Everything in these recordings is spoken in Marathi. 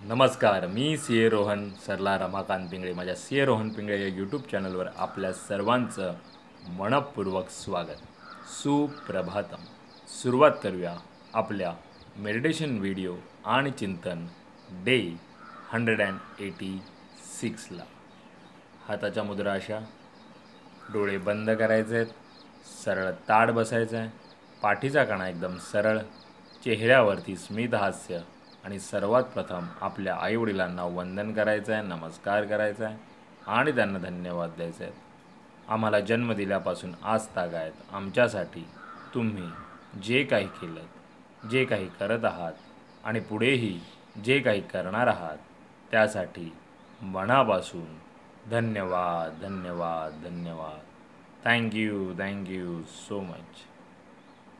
नमस्कार, मी सी ए रोहन सरला रमाकांत पिंगळे. माझ्या सी ए रोहन पिंगळे या यूट्यूब चॅनलवर आपल्या सर्वांचं मनपूर्वक स्वागत. सुप्रभातम. सुरुवात करूया आपल्या मेडिटेशन व्हिडिओ आणि चिंतन डे 186ला. हाताच्या मुद्रा अशा, डोळे बंद करायचे आहेत, सरळ ताड बसायचं आहे, पाठीचा कणा एकदम सरळ, चेहऱ्यावरती स्मित हास्य आणि सर्वात प्रथम आपल्या आईवडिलांना वंदन करायचं आहे, नमस्कार करायचा आहे आणि त्यांना धन्यवाद द्यायचे आहेत. आम्हाला जन्म दिल्यापासून आज तागायत आमच्यासाठी तुम्ही जे काही केलं, जे काही करत आहात आणि पुढेही जे काही करणार आहात त्यासाठी मनापासून धन्यवाद धन्यवाद धन्यवाद. Thank you so much.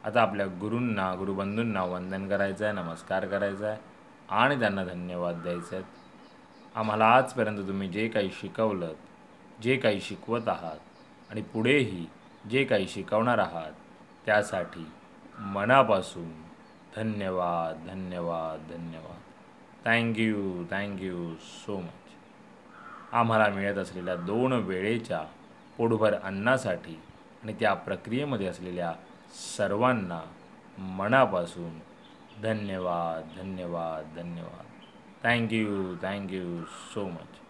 आता आपल्या गुरूंना गुरुबंधूंना वंदन करायचं आहे, नमस्कार करायचा आहे आणि त्यांना धन्यवाद द्यायचे आहेत. आम्हाला आजपर्यंत तुम्ही जे काही शिकवलं, जे काही शिकवत आहात आणि पुढेही जे काही शिकवणार आहात त्यासाठी मनापासून धन्यवाद धन्यवाद धन्यवाद. Thank you so much. आम्हाला मिळत असलेल्या 2 वेळेच्या पोटभर अन्नासाठी आणि त्या प्रक्रियेमध्ये असलेल्या सर्वांना मनापासून धन्यवाद धन्यवाद धन्यवाद. Thank you so much.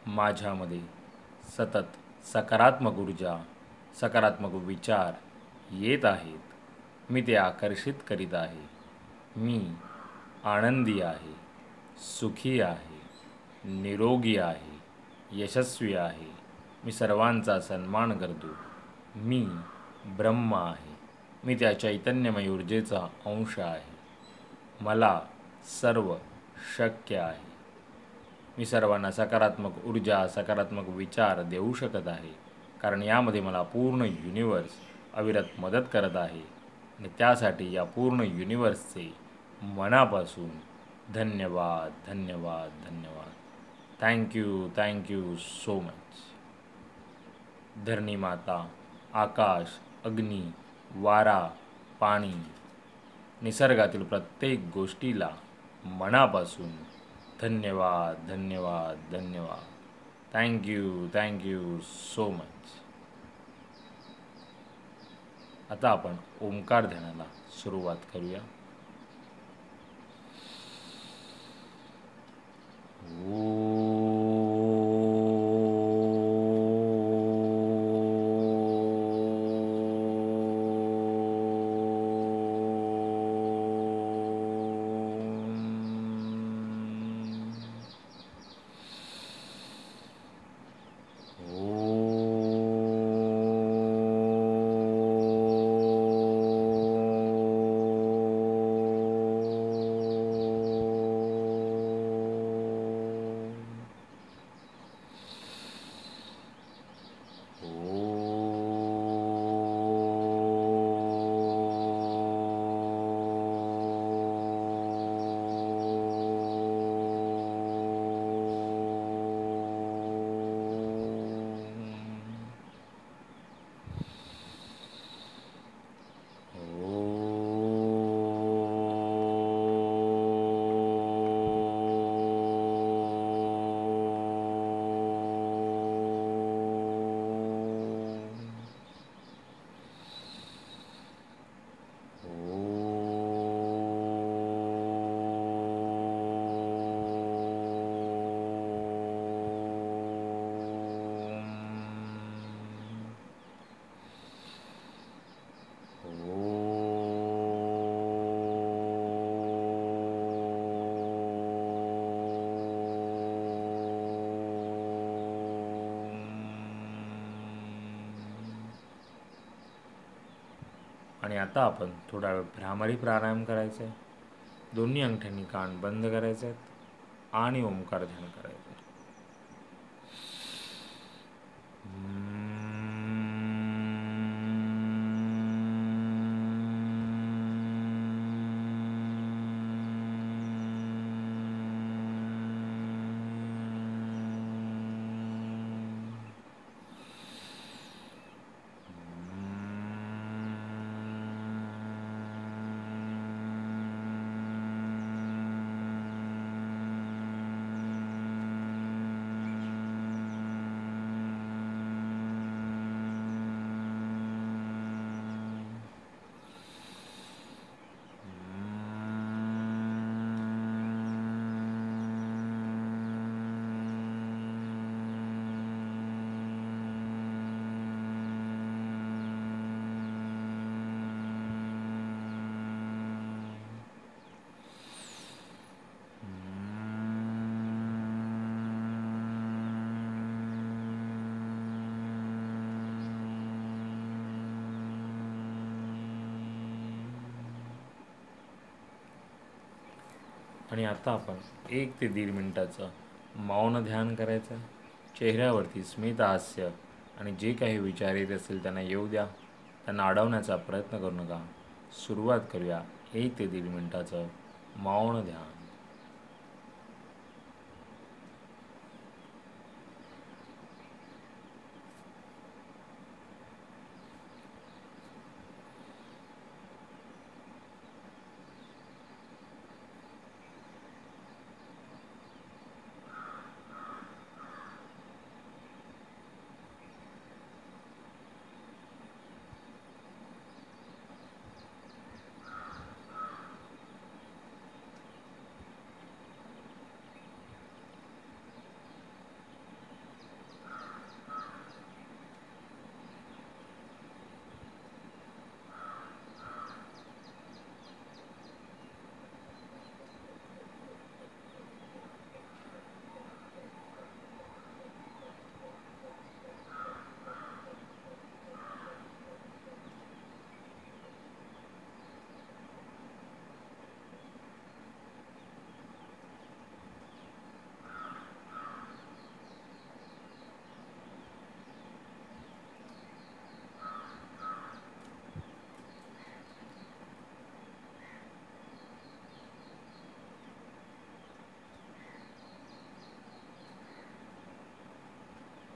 माझ्यामध्ये सतत सकारात्मक ऊर्जा, सकारात्मक विचार येत आहेत. मी ते आकर्षित करीत आहे. मी आनंदी आहे, सुखी आहे, निरोगी आहे, यशस्वी आहे. मी सर्वांचा सन्मान करतो. मी ब्रह्म आहे. मी त्या चैतन्यमय ऊर्जेचा अंश आहे. मला सर्व शक्य आहे. मी सर्वांना सकारात्मक ऊर्जा, सकारात्मक विचार देऊ शकत आहे, कारण यामध्ये मला पूर्ण युनिवर्स अविरत मदत करत आहे आणि त्यासाठी या पूर्ण युनिवर्सचे मनापासून धन्यवाद धन्यवाद धन्यवाद. Thank you so much. धरणी माता, आकाश, अग्नी, वारा, पाणी, निसर्गातील प्रत्येक गोष्टीला मनापासून धन्यवाद धन्यवाद धन्यवाद. Thank you so much. आता आपण ओंकार ध्यानाला सुरुवात करूया. आणि आता आपण थोडा वेळ भ्रामरी प्राणायाम करायचा आहे. दोन्ही अंगठ्यांनी कान बंद करायचे आहेत आणि ओंकार ध्यान करायचं आहे. आणि आता आपण 1 ते 1.5 मिनिटाचं मौन ध्यान करायचं. चेहऱ्यावरती स्मित हास्य आणि जे काही विचार येत असतील त्यांना येऊ द्या. त्यांना अडवण्याचा प्रयत्न करू नका. सुरुवात करूया 1 ते 1.5 मिनिटाचं मौन ध्यान.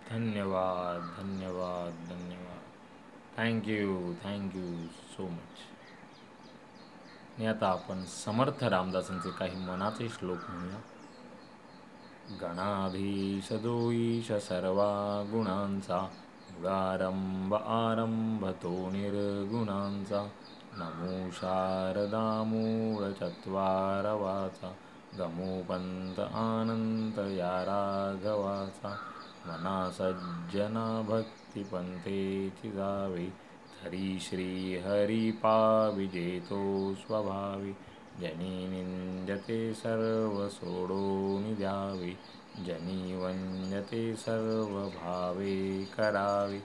धन्यवाद धन्यवाद धन्यवाद. Thank you so much. आणि आता आपण समर्थ रामदासांचे काही मनाचे श्लोक म्हणूया. गणाधीश जो ईश सर्वा गुणांचा, मुळारंभ आरंभ तो निर्गुणांचा, नमो शारदा मूळ चत्वारवाचा, गमोपंत आनंत या राघवाचा, मना सज्जना भक्ती पंथेची जावे, हरी श्री हरी पाविजेतो स्वभावी, जनी निंद्यते सर्व सोडून द्यावे, जनी वंद्यते सर्व भावे करावे,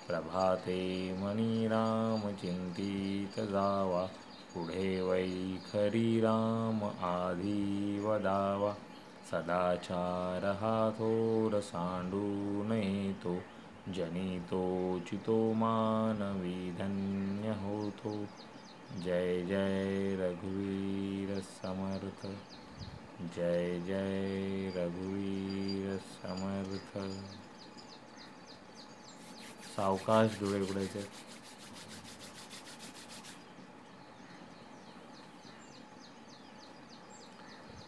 प्रभाते मनी राम चिंतित जावा, पुढे वैखरी राम आधी वदावा, सदाचार हा थोर सांडू नये तो, जनी तो चितो मानवी धन्य होतो. जय जय रघुवीर समर्थ. जय जय रघुवीर समर्थ. सावकाश डोळे उघडायचे.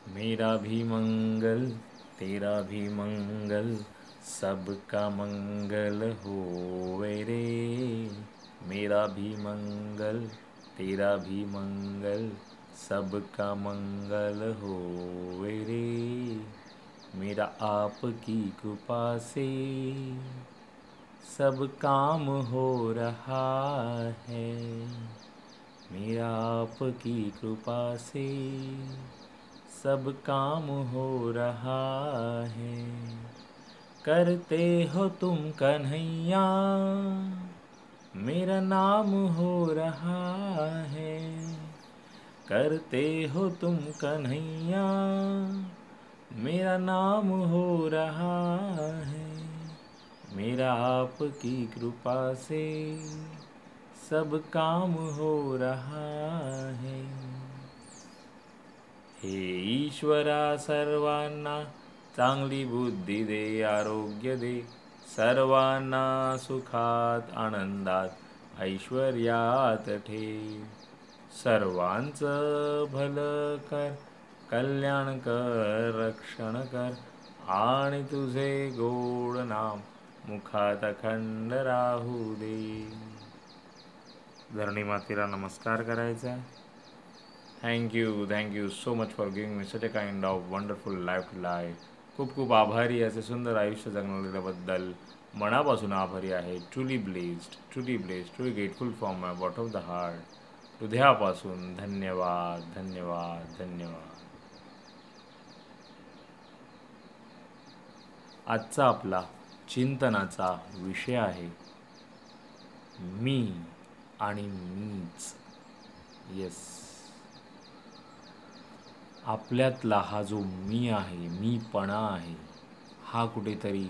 मेरा भी मंगल तेरा भी मंगल, सबका मंगल होवे रे. मेरा भी मंगल तेरा भी मंगल, सबका मंगल होवे रे. मेरा आपकी कृपा से सब काम हो रहा है. मेरा आपकी कृपा से सब काम हो रहा है. करते हो तुम कन्हैया, मेरा नाम हो रहा है. करते हो तुम कन्हैया, मेरा नाम हो रहा है. मेरा आपकी कृपा से सब काम हो रहा है. हे ईश्वरा सर्वांना चांगली बुद्धी दे, आरोग्य दे, सर्वांना सुखात आनंदात ऐश्वर्यात ठेव. सर्वांचं भलं कर, कल्याण कर, रक्षण कर, आणि तुझे गोड नाम मुखात अखंड राहू दे. धरणी मातेला नमस्कार करायचा. Thank you so much for giving me such a kind of wonderful life. खूप खूप आभारी. असे सुंदर आयुष्य जगण्याबद्दल मनापासून आभारी आहे. Truly blessed, truly grateful from my bottom of the heart. हृदयापासून धन्यवाद धन्यवाद धन्यवाद. आजचा आपला चिंतनाचा विषय आहे मी आणि मीच. येस, आपल्यातला हा जो मी आहे, मीपणा आहे, हा कुठेतरी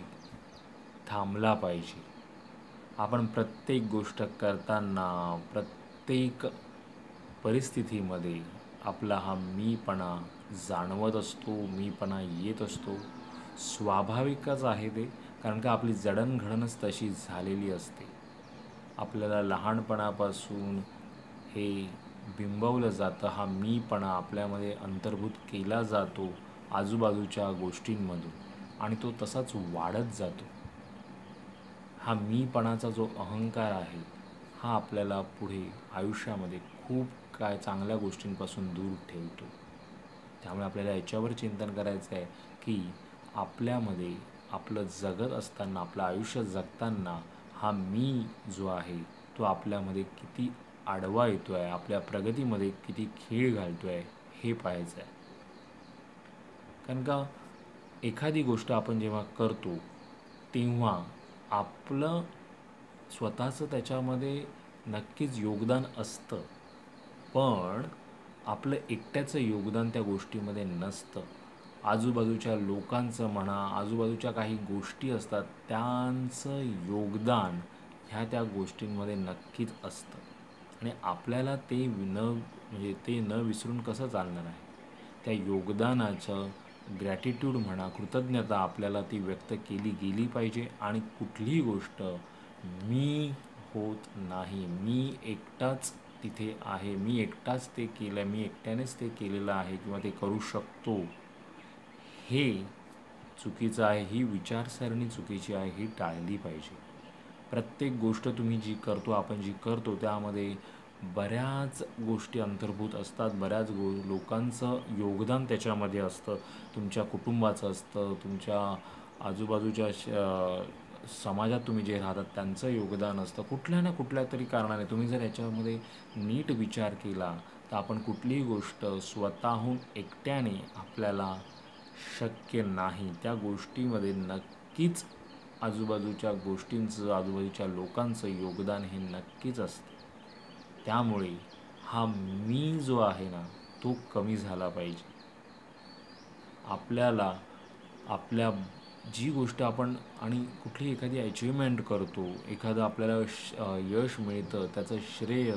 थांबला पाहिजे. आपण प्रत्येक गोष्ट करताना, प्रत्येक परिस्थितीमध्ये आपला हा मीपणा जाणवत असतो, मीपणा येत असतो. स्वाभाविकच आहे ते, कारण का आपली जडणघडणच तशी झालेली असते. आपल्याला लहानपणापासून हे बिंबवलं जातं, हा मीपणा आपल्यामध्ये अंतर्भूत केला जातो आजूबाजूच्या गोष्टींमधून आणि तो तसाच वाढत जातो. हा मीपणाचा जो अहंकार आहे, हा आपल्याला पुढे आयुष्यामध्ये खूप काय चांगल्या गोष्टींपासून दूर ठेवतो. त्यामुळे आपल्याला याच्यावर चिंतन करायचं आहे की आपल्यामध्ये आपलं जगत असताना, आपलं आयुष्य जगताना हा मी जो आहे तो आपल्यामध्ये किती आडवा येतो आहे, आपल्या प्रगतीमध्ये किती खीळ घालतो आहे, हे पाहायचं आहे. कारण का एखादी गोष्ट आपण जेव्हा करतो तेव्हा आपलं स्वतःचं त्याच्यामध्ये नक्कीच योगदान असतं, पण आपलं एकट्याचं योगदान त्या गोष्टीमध्ये नसतं. आजूबाजूच्या लोकांचं म्हणा, आजूबाजूच्या काही गोष्टी असतात, त्यांचं योगदान ह्या त्या गोष्टींमध्ये नक्कीच असतं आणि आपल्याला ते म्हणजे ते न विसरून कसं चालणार आहे. त्या योगदानाचं ग्रॅटिट्यूड म्हणा, कृतज्ञता आपल्याला ती व्यक्त केली गेली पाहिजे आणि कुठलीही गोष्ट मी होत नाही, मी एकटाच तिथे आहे, मी एकटाच ते केलं आहे, मी एकट्यानेच ते केलेलं आहे किंवा ते करू शकतो, हे चुकीचं आहे. ही विचारसरणी चुकीची आहे, ही टाळली पाहिजे. प्रत्येक गोष्ट तुम्ही जी करतो, आपण जी करतो, त्यामध्ये बऱ्याच गोष्टी अंतर्भूत असतात, बऱ्याच लोकांचं योगदान त्याच्यामध्ये असतं. तुमच्या कुटुंबाचं असतं, तुमच्या आजूबाजूच्या समाजात तुम्ही जे राहतात त्यांचं योगदान असतं. कुठल्या ना कुठल्या तरी कारणाने तुम्ही जर याच्यामध्ये नीट विचार केला तर आपण कुठलीही गोष्ट स्वतःहून एकट्याने आपल्याला शक्य नाही. त्या गोष्टीमध्ये नक्कीच आजूबाजूच्या गोष्टींचं, आजूबाजूच्या लोकांचं योगदान हे नक्कीच असतं. त्यामुळे हा मी जो आहे ना, तो कमी झाला पाहिजे. आपल्याला आपल्या जी गोष्ट आपण आणि कुठली एखादी अचिव्हमेंट करतो, एखादं आपल्याला यश मिळतं, त्याचं श्रेय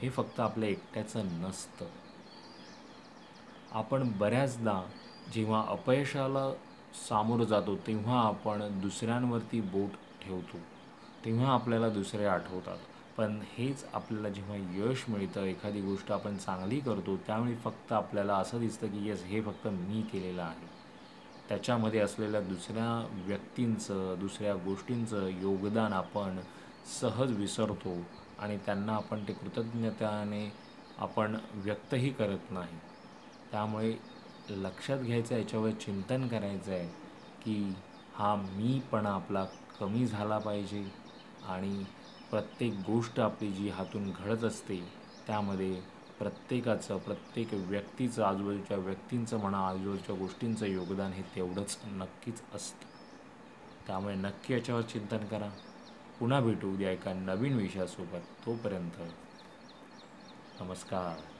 हे फक्त आपल्या एकट्याचं नसतं. आपण बऱ्याचदा जेव्हा अपयशाला सामोरं जातो तेव्हा आपण दुसऱ्यांवरती बोट ठेवतो, तेव्हा आपल्याला दुसरे आठवतात. पण हेच आपल्याला जेव्हा यश मिळतं, एखादी गोष्ट आपण चांगली करतो, त्यावेळी फक्त आपल्याला असं दिसतं की यस, हे फक्त मी केलेलं आहे. त्याच्यामध्ये असलेल्या दुसऱ्या व्यक्तींचं, दुसऱ्या गोष्टींचं योगदान आपण सहज विसरतो आणि त्यांना आपण ते कृतज्ञतेने आपण व्यक्तही करत नाही. त्यामुळे लक्षात घ्यायचं आहे, याच्यावर चिंतन करायचं आहे की हा मीपणा आपला कमी झाला पाहिजे आणि प्रत्येक गोष्ट आपली जी हातून घडत असते त्यामध्ये प्रत्येकाचं, प्रत्येक व्यक्तीचं, आजूबाजूच्या व्यक्तींचं म्हणा, आजूबाजूच्या गोष्टींचं योगदान हे तेवढंच नक्कीच असतं. त्यामुळे नक्की याच्यावर चिंतन करा. पुन्हा भेटू उद्या एका नवीन विषयासोबत. तोपर्यंत नमस्कार.